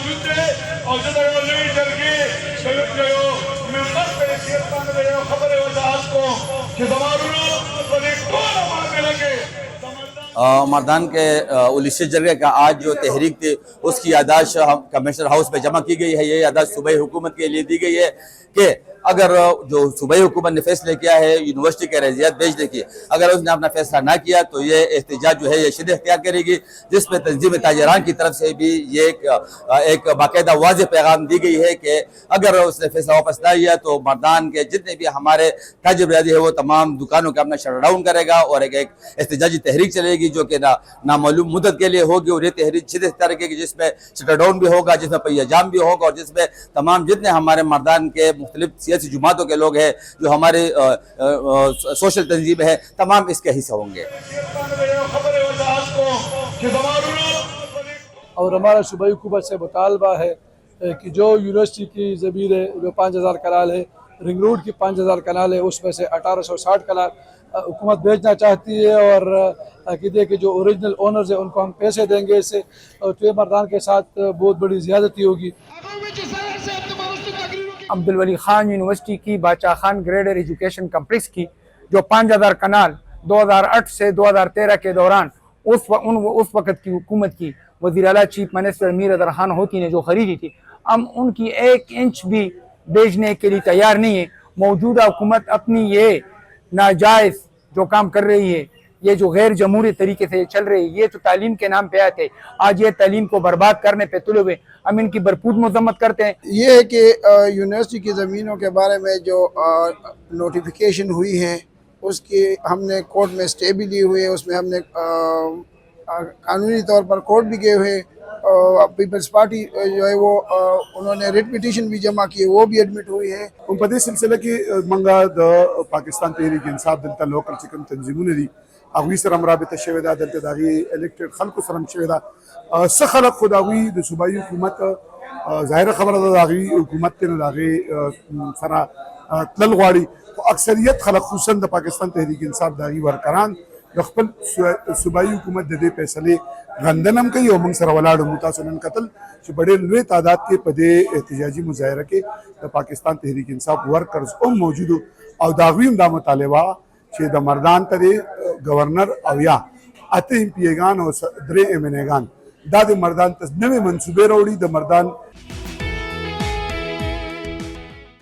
موجود تھے اور زندگی لوی جرگی ممبر پہ حیثیت باندھے خبر وضاحت کو کہ زمانوں پر ایک ٹول مارنے لگے مردان کے الیشیا جرگے کا آج جو تحریک تھی اس کی یادداشت کمشنر ہاؤس میں جمع کی گئی ہے۔ یہ یادداشت صوبائی حکومت کے لیے دی گئی ہے کہ اگر جو صوبائی حکومت نے فیصلے کیا ہے یونیورسٹی کے رضیات بھیجنے کی، اگر اس نے اپنا فیصلہ نہ کیا تو یہ احتجاج جو ہے یہ شدت اختیار کرے گی، جس میں تنظیم تاجران کی طرف سے بھی یہ ایک باقاعدہ واضح پیغام دی گئی ہے کہ اگر اس نے فیصلہ واپس نہ لیا تو مردان کے جتنے بھی ہمارے تاجر برادری ہے وہ تمام دکانوں کا اپنا شٹ ڈاؤن کرے گا اور ایک احتجاجی تحریک چلے گی جو کہ نامعلوم مدت کے لیے ہوگی، اور یہ تحریک شدت اختیار کرے گی جس میں شٹ ڈاؤن بھی ہوگا، جس میں پہیہ جام بھی ہوگا، اور جس میں تمام جتنے ہمارے مردان کے مختلف سیاسی جماعتوں کے لوگ ہیں جو ہمارے سوشل تنظیم ہے تمام اس کے حصہ ہوں گے۔ اور ہمارا صوبائی حکومت سے مطالبہ ہے کہ جو یونیورسٹی کی زمین ہے جو 5000 کنال ہے، رنگ روڈ کی 5000 کنال ہے، اس میں سے 1860 کنال حکومت بیچنا چاہتی ہے، اور عقیدے کے جو اوریجنل اونرز ہیں ان کو ہم پیسے دیں گے اس سے، اور تو مردان کے ساتھ بہت بڑی زیادتی ہوگی۔ عبدالولی خان یونیورسٹی کی باچا خان گریڈر ایجوکیشن کمپلیکس کی جو 5000 کنال 2008 سے 2013 کے دوران اس وقت کی حکومت کی وزیر اعلیٰ چیف منسٹر میر اظہر خان ہوتی نے جو خریدی تھی، ہم ان کی 1 انچ بھی بیچنے کے لیے تیار نہیں ہے۔ موجودہ حکومت اپنی یہ ناجائز جو کام کر رہی ہے، یہ جو غیر جمہوری طریقے سے چل رہی ہے، یہ تو تعلیم کے نام پہ آتے آج یہ تعلیم کو برباد کرنے پہ تلے ہوئے، ہم ان کی بھرپور مذمت کرتے ہیں۔ یہ ہے کہ یونیورسٹی کی زمینوں کے بارے میں جو نوٹیفیکیشن ہوئی ہے اس کی ہم نے کورٹ میں سٹے بھی لی ہوئی ہے، اس میں ہم نے قانونی طور پر کورٹ بھی گئے ہوئے، پیپلز پارٹی جو ہے وہ انہوں نے ریٹ پیٹیشن بھی جمع کی، وہ بھی ایڈمٹ ہوئی ہے۔ پدې سلسله کې منګه د پاکستان تحریک انصاف دلته لوکل چې کوم تنظیمونه دي هغوی سره هم رابطه شوې ده، دلته د هغې الکټډ خلکو سره هم شوې ده، څه خلک خو د هغوی د صوبایي حکومت ظاهره خبره ده د هغوی حکومت ته نه د هغې سره تلل غواړي، خو اکثریت خلک خصوصا د پاکستان تحریک انصاف د هغوی ورکران د خپل صوبایي حکومت د دې فیصلې غندنه هم کوي، او موږ سره ولاړ وو، تاسو نن کتل چې په ډېر لوی تعداد کې په دې احتجاجي مظاهره کې د پاکستان تحریک انصاف ورکرز هم موجود وو، او د هغوی هم دا مطالبه چې د مردان ته د گورنر او یا 8 MP ګان او 3 MNA ګان دا د مردان ته نوې منصوبې راوړي، د مردان